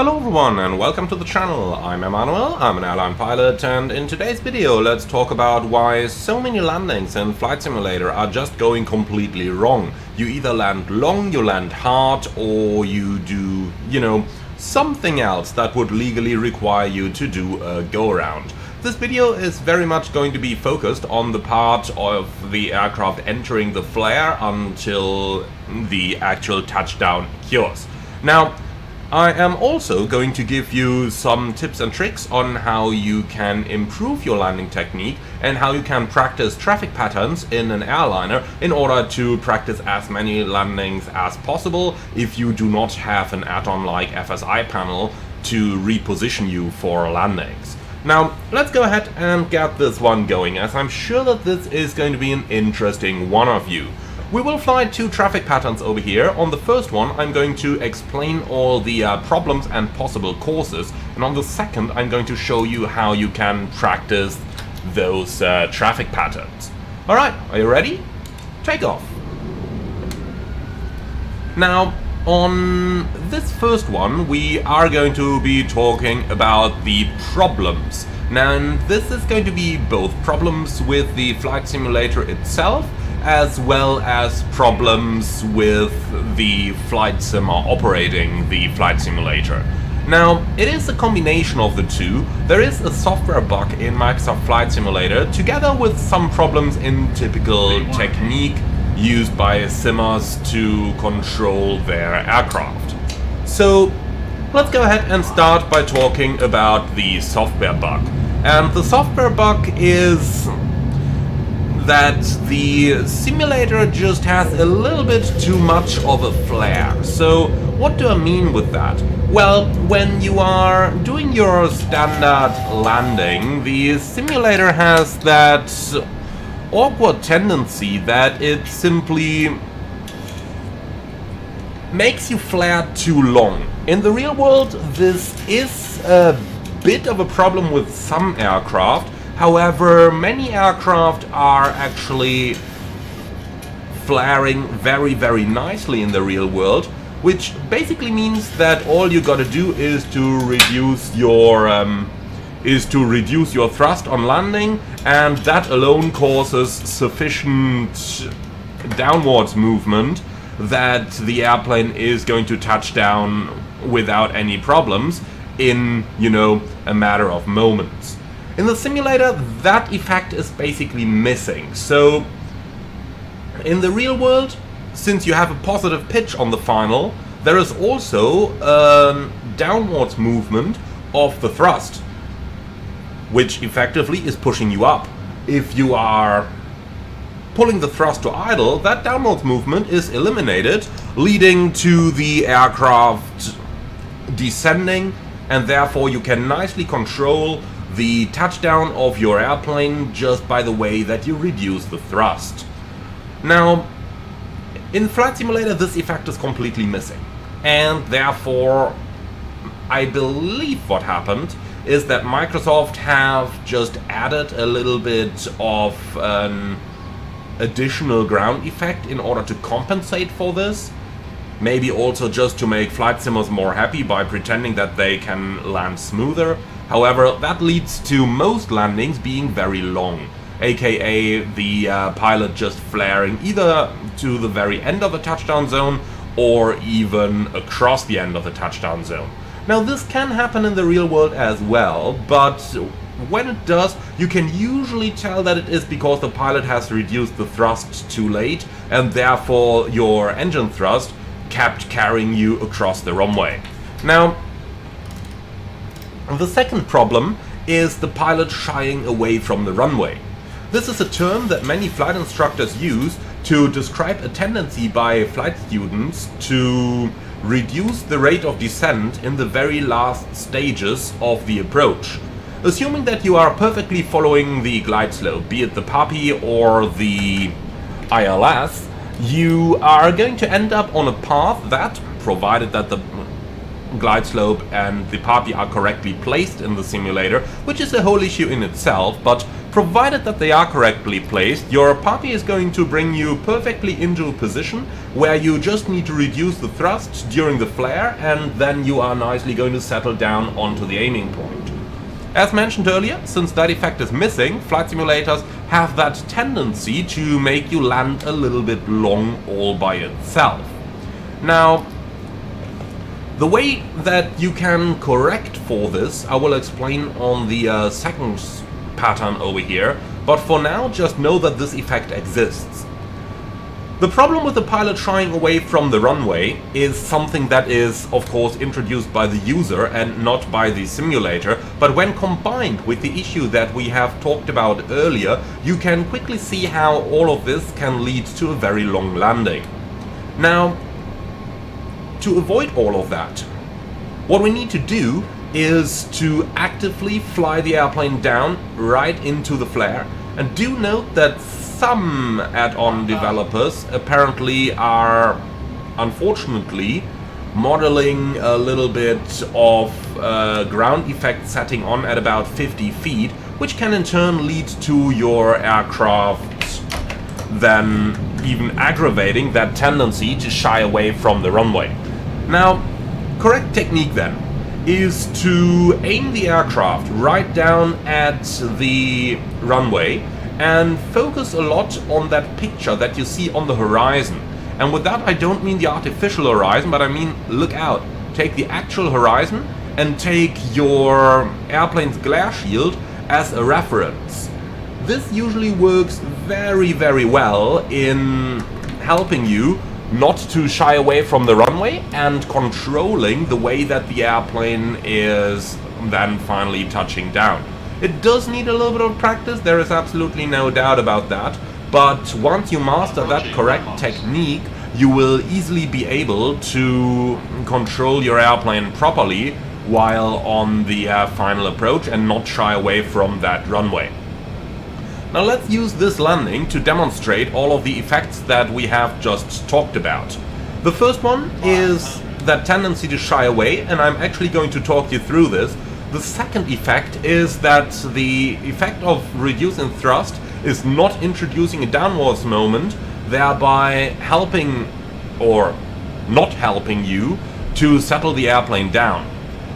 Hello everyone and welcome to the channel. I'm Emmanuel, I'm an airline pilot, and in today's video let's talk about why so many landings in Flight Simulator are just going completely wrong. You either land long, you land hard, or you do, something else that would legally require you to do a go-around. This video is very much going to be focused on the part of the aircraft entering the flare until the actual touchdown occurs. Now, I am also going to give you some tips and tricks on how you can improve your landing technique and how you can practice traffic patterns in an airliner in order to practice as many landings as possible if you do not have an add-on like FSI panel to reposition you for landings. Now, let's go ahead and get this one going, as I'm sure that this is going to be an interesting one of you. We will fly two traffic patterns over here. On the first one, I'm going to explain all the problems and possible causes, and on the second, I'm going to show you how you can practice those traffic patterns. Alright, are you ready? Take off! Now, on this first one, we are going to be talking about the problems. Now, and this is going to be both problems with the flight simulator itself, as well as problems with the flight simmer operating the flight simulator. Now, it is a combination of the two. There is a software bug in Microsoft Flight Simulator, together with some problems in typical technique used by simmers to control their aircraft. So, let's go ahead and start by talking about the software bug. And the software bug is that the simulator just has a little bit too much of a flare. So what do I mean with that? Well, when you are doing your standard landing, the simulator has that awkward tendency that it simply makes you flare too long. In the real world, this is a bit of a problem with some aircraft. However, many aircraft are actually flaring very, very nicely in the real world, which basically means that all you gotta do is to reduce your thrust on landing, and that alone causes sufficient downwards movement that the airplane is going to touch down without any problems in, a matter of moments. In the simulator, that effect is basically missing. So, in the real world, since you have a positive pitch on the final, there is also a downwards movement of the thrust, which effectively is pushing you up. If you are pulling the thrust to idle, that downwards movement is eliminated, leading to the aircraft descending, and therefore you can nicely control the touchdown of your airplane just by the way that you reduce the thrust. Now, in Flight Simulator this effect is completely missing, and therefore I believe what happened is that Microsoft have just added a little bit of an additional ground effect in order to compensate for this. Maybe also just to make flight simmers more happy by pretending that they can land smoother. However, that leads to most landings being very long, aka the pilot just flaring either to the very end of the touchdown zone or even across the end of the touchdown zone. Now, this can happen in the real world as well, but when it does, you can usually tell that it is because the pilot has reduced the thrust too late, and therefore your engine thrust kept carrying you across the runway. Now, the second problem is the pilot shying away from the runway. This is a term that many flight instructors use to describe a tendency by flight students to reduce the rate of descent in the very last stages of the approach. Assuming that you are perfectly following the glide slope, be it the PAPI or the ILS, you are going to end up on a path that, provided that the glide slope and the PAPI are correctly placed in the simulator, which is a whole issue in itself, but provided that they are correctly placed, your PAPI is going to bring you perfectly into a position where you just need to reduce the thrust during the flare, and then you are nicely going to settle down onto the aiming point. As mentioned earlier, since that effect is missing, flight simulators have that tendency to make you land a little bit long all by itself. Now, the way that you can correct for this, I will explain on the second pattern over here, but for now just know that this effect exists. The problem with the pilot shying away from the runway is something that is, of course, introduced by the user and not by the simulator, but when combined with the issue that we have talked about earlier, you can quickly see how all of this can lead to a very long landing. Now, to avoid all of that, what we need to do is to actively fly the airplane down right into the flare, and do note that some add-on developers apparently are, unfortunately, modeling a little bit of ground effect setting on at about 50 feet, which can in turn lead to your aircraft then even aggravating that tendency to shy away from the runway. Now, correct technique then is to aim the aircraft right down at the runway and focus a lot on that picture that you see on the horizon. And with that I don't mean the artificial horizon, but I mean look out. Take the actual horizon and take your airplane's glare shield as a reference. This usually works very, very well in helping you not to shy away from the runway and controlling the way that the airplane is then finally touching down. It does need a little bit of practice, there is absolutely no doubt about that, but once you master that correct technique, you will easily be able to control your airplane properly while on the final approach and not shy away from that runway. Now let's use this landing to demonstrate all of the effects that we have just talked about. The first one is that tendency to shy away, and I'm actually going to talk you through this. The second effect is that the effect of reducing thrust is not introducing a downwards moment, thereby helping or not helping you to settle the airplane down.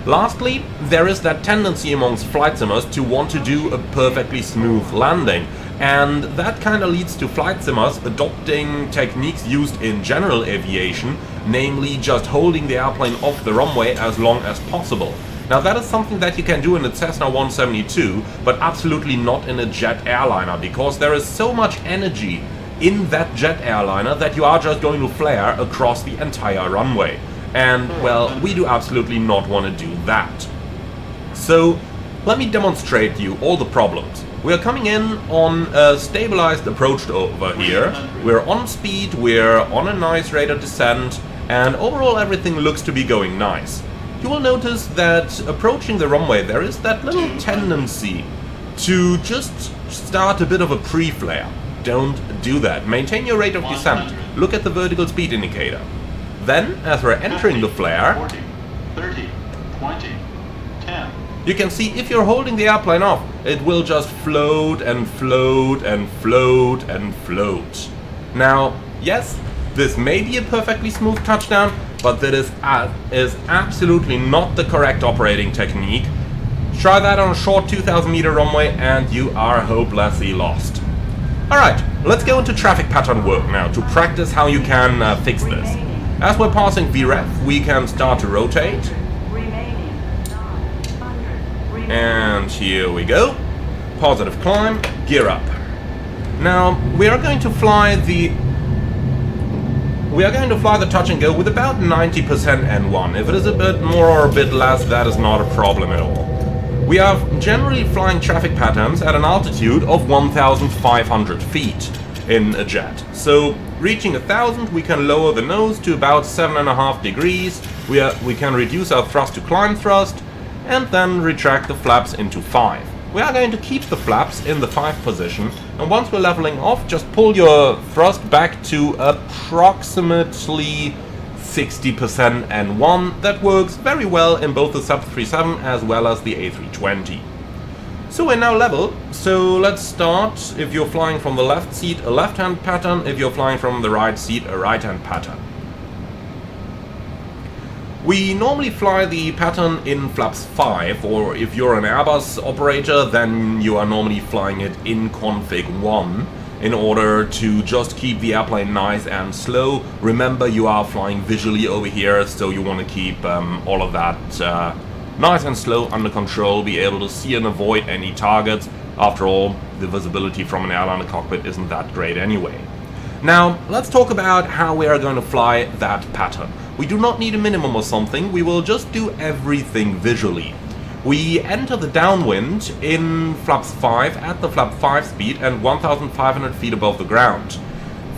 Lastly, there is that tendency amongst flight simmers to want to do a perfectly smooth landing, and that kind of leads to flight simmers adopting techniques used in general aviation, namely just holding the airplane off the runway as long as possible. Now that is something that you can do in a Cessna 172, but absolutely not in a jet airliner, because there is so much energy in that jet airliner that you are just going to flare across the entire runway. And, well, we do absolutely not want to do that. So, let me demonstrate to you all the problems. We are coming in on a stabilized approach over here. We're on speed, we're on a nice rate of descent, and overall everything looks to be going nice. You will notice that approaching the runway there is that little tendency to just start a bit of a pre-flare. Don't do that. Maintain your rate of descent. Look at the vertical speed indicator. Then, as we're entering the flare, 40, 30, 20, 10. You can see if you're holding the airplane off, it will just float and float and float and float. Now, yes, this may be a perfectly smooth touchdown, but that is absolutely not the correct operating technique. Try that on a short 2,000 meter runway and you are hopelessly lost. Alright, let's go into traffic pattern work now to practice how you can fix this. As we're passing VREF, we can start to rotate. And here we go. Positive climb, gear up. Now, we are going to fly the touch and go with about 90% N1. If it is a bit more or a bit less, that is not a problem at all. We are generally flying traffic patterns at an altitude of 1,500 feet in a jet. So, reaching 1,000, we can lower the nose to about 7.5 degrees. We can reduce our thrust to climb thrust, and then retract the flaps into 5. We are going to keep the flaps in the 5 position, and once we're leveling off, just pull your thrust back to approximately 60% N1 that works very well in both the 737 as well as the A320. So we're now level, so let's start. If you're flying from the left seat, a left-hand pattern. If you're flying from the right seat, a right-hand pattern. We normally fly the pattern in flaps 5, or if you're an Airbus operator, then you are normally flying it in config 1 in order to just keep the airplane nice and slow. Remember, you are flying visually over here, so you want to keep all of that nice and slow under control, be able to see and avoid any targets. After all, the visibility from an airliner cockpit isn't that great anyway. Now, let's talk about how we are going to fly that pattern. We do not need a minimum or something, we will just do everything visually. We enter the downwind in flaps 5 at the flap 5 speed and 1,500 feet above the ground.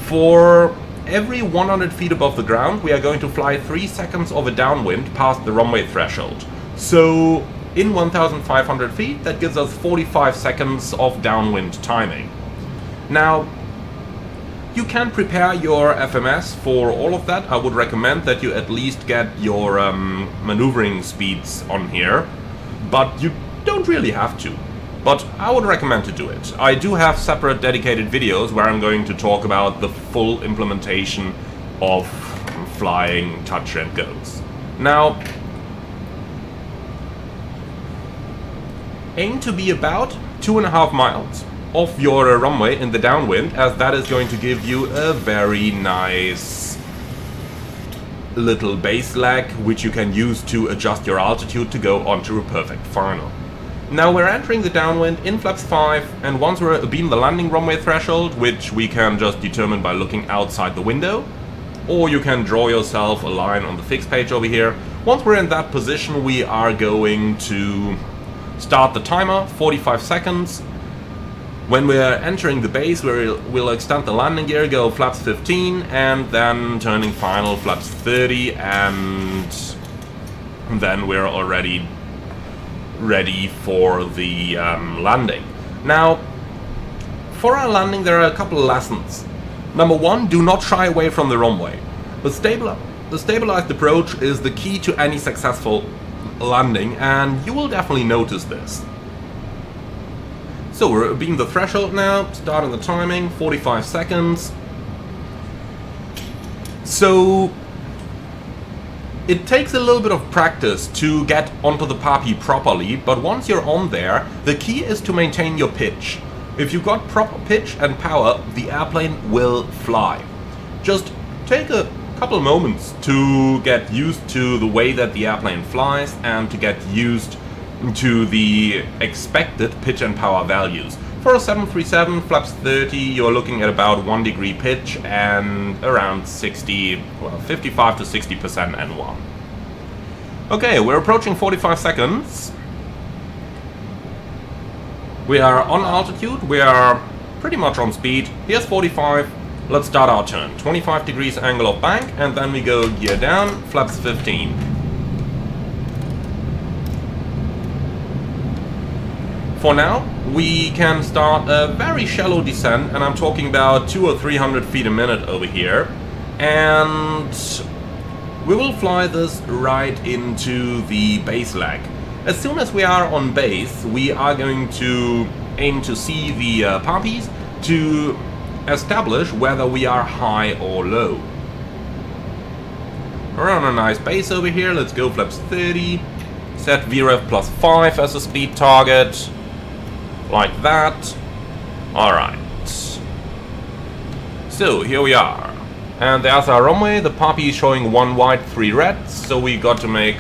For every 100 feet above the ground, we are going to fly 3 seconds of a downwind past the runway threshold. So, in 1,500 feet, that gives us 45 seconds of downwind timing. Now, you can prepare your FMS for all of that. I would recommend that you at least get your maneuvering speeds on here, but you don't really have to. But I would recommend to do it. I do have separate dedicated videos where I'm going to talk about the full implementation of flying touch and goes. Now, aim to be about 2.5 miles off your runway in the downwind, as that is going to give you a very nice little base lag, which you can use to adjust your altitude to go onto a perfect final. Now we're entering the downwind in flaps 5, and once we're abeam the landing runway threshold, which we can just determine by looking outside the window, or you can draw yourself a line on the fixed page over here. Once we're in that position, we are going to start the timer, 45 seconds. When we're entering the base, we'll extend the landing gear, go flaps 15, and then turning final flaps 30, and then we're already ready for the landing. Now, for our landing, there are a couple of lessons. Number 1, do not shy away from the runway. The stabilized approach is the key to any successful landing, and you will definitely notice this. So we're being the threshold now, starting the timing, 45 seconds. So it takes a little bit of practice to get onto the PAPI properly, but once you're on there, the key is to maintain your pitch. If you've got proper pitch and power, the airplane will fly. Just take a couple of moments to get used to the way that the airplane flies and to get used to the expected pitch and power values. For a 737 flaps 30, you're looking at about 1 degree pitch and around 55 to 60% N1. Okay, we're approaching 45 seconds. We are on altitude, we are pretty much on speed. Here's 45. Let's start our turn. 25 degrees angle of bank, and then we go gear down, flaps 15. For now, we can start a very shallow descent, and I'm talking about 200 or 300 feet a minute over here. And we will fly this right into the base lag. As soon as we are on base, we are going to aim to see the PAPIs to establish whether we are high or low. We're on a nice base over here. Let's go flaps 30. Set VREV plus 5 as a speed target. Like that. Alright. So, here we are. And there's our runway. The PAPI is showing 1 white, 3 reds. So we got to make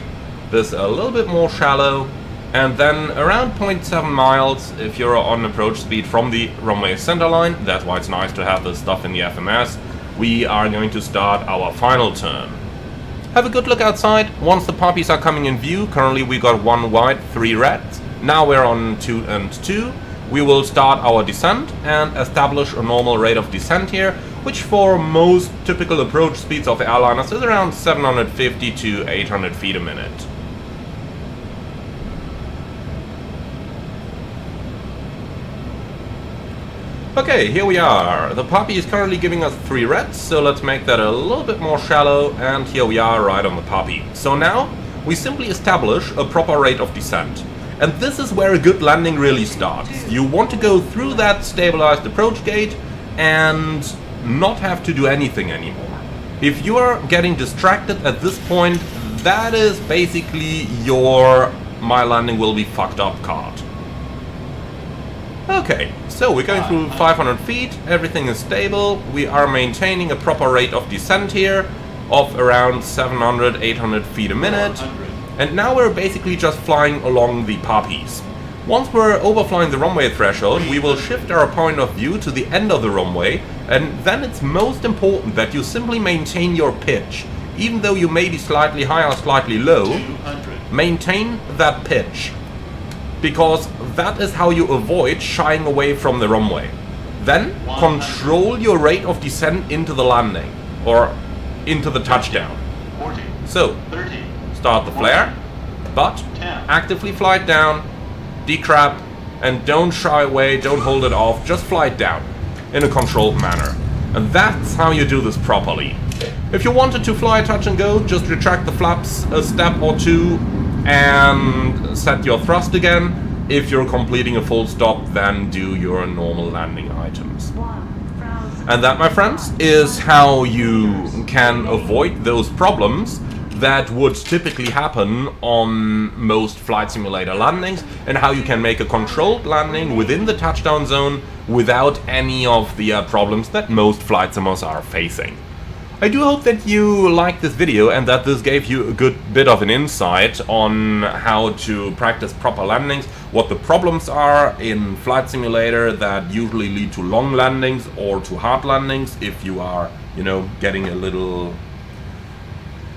this a little bit more shallow. And then around 0.7 miles, if you're on approach speed from the runway center line, that's why it's nice to have this stuff in the FMS, we are going to start our final turn. Have a good look outside. Once the PAPIs are coming in view, currently we got 1 white, 3 reds. Now we're on 2 and 2. We will start our descent and establish a normal rate of descent here, which for most typical approach speeds of airliners is around 750 to 800 feet a minute. Okay, here we are. The puppy is currently giving us 3 reds, so let's make that a little bit more shallow, and here we are right on the puppy. So now we simply establish a proper rate of descent. And this is where a good landing really starts. You want to go through that stabilized approach gate and not have to do anything anymore. If you are getting distracted at this point, that is basically your "my landing will be fucked up" card. Okay, so we're going through 500 feet, everything is stable, we are maintaining a proper rate of descent here of around 700, 800 feet a minute. And now we're basically just flying along the poppies. Once we're overflying the runway threshold, we will shift our point of view to the end of the runway, and then it's most important that you simply maintain your pitch. Even though you may be slightly high or slightly low, maintain that pitch. Because that is how you avoid shying away from the runway. Then control your rate of descent into the landing, or into the touchdown. So, start the flare, but actively fly it down, decrap, and don't shy away, don't hold it off, just fly it down in a controlled manner. And that's how you do this properly. If you wanted to fly touch and go, just retract the flaps a step or two and set your thrust again. If you're completing a full stop, then do your normal landing items. And that, my friends, is how you can avoid those problems that would typically happen on most flight simulator landings, and how you can make a controlled landing within the touchdown zone without any of the problems that most flight simulators are facing. I do hope that you liked this video and that this gave you a good bit of an insight on how to practice proper landings, what the problems are in flight simulator that usually lead to long landings or to hard landings if you are, you know, getting a little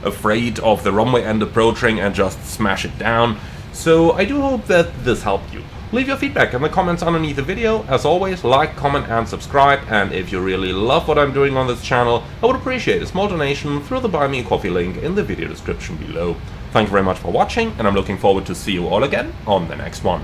afraid of the runway end approaching and just smash it down. So I do hope that this helped you. Leave your feedback in the comments underneath the video. As always, like, comment and subscribe, and if you really love what I'm doing on this channel, I would appreciate a small donation through the Buy Me a Coffee link in the video description below. Thank you very much for watching, and I'm looking forward to see you all again on the next one.